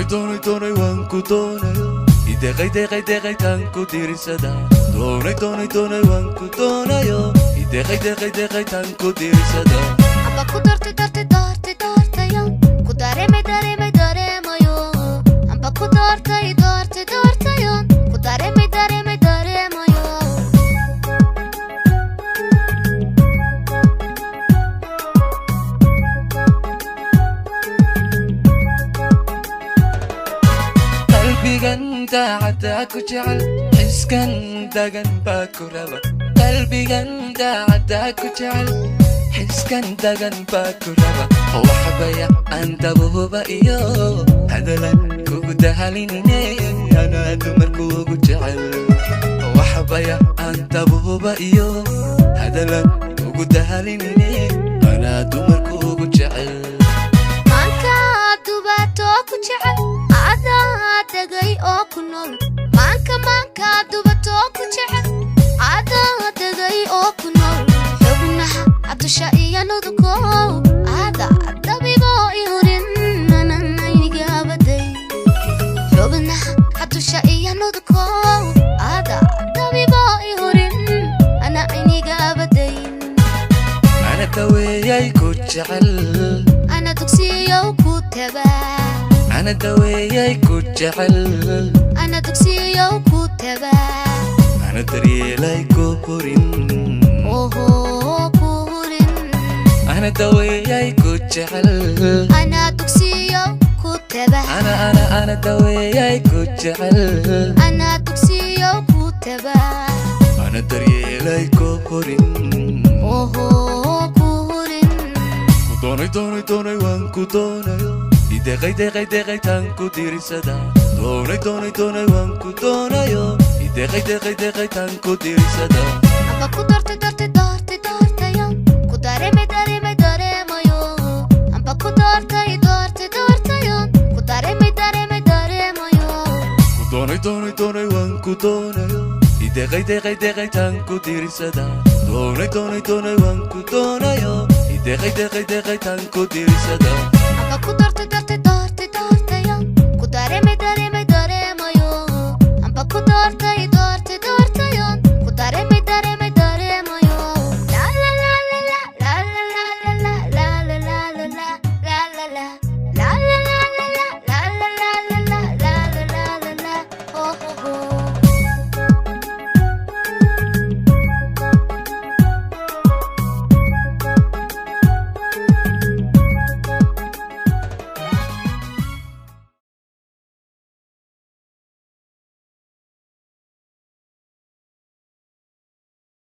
doonay waan ku doonayo ideeqay tan ku diirsada doonay waan ku doonayo ideeqay tan ku diirsada amba ku doortayo ku dareemayo amba ku doortayo ku dareemayo qalbigan daacada ku jecel xiskan dagan baa ku raba qalbigan daacada ku jecel xiskan dagan baa ku raba waxbaya aan dabuuba iyo hadalan kugu dahalinine anaa dumarkuugu jecel waxbaya aan dabuuba iyo hadalan kugu dahalinine anaa dumarkuugu jecel maanka dubato ku jecel adaa dagay oo ku nool maanka dubato ku jecel adaa dagay oo ku nool xubnaha adusha iyo nuduko ada dabibo ihurin nanayniga baday xubnaha adusha iyo nuduko ada dabibo ihurin nanayniga baday ana daweeyay ku jecel ana dugsiyo ku tabaa أنا دوياي كجعل أنا دكسيو كتبا أنا دريلاي كورين أوه كورين أنا دوياي كجعل أنا دكسيو كتبا أنا دوياي كجعل أنا دكسيو كتبا أنا دريلاي كورين أوه كورين doonay waan ku doonayo ideeqay tan ku diirsada doonay waan ku doonayo ideeqay tan ku diirsada amba ku doortayo ku dareemayo amba ku doortayo ku dareemayo doonay waan ku doonayo ideeqay tan ku diirsada doonay waan ku doonayo ideeqay tan ku diirsada amba ku doortayo ku dareemayo amba ku doortayo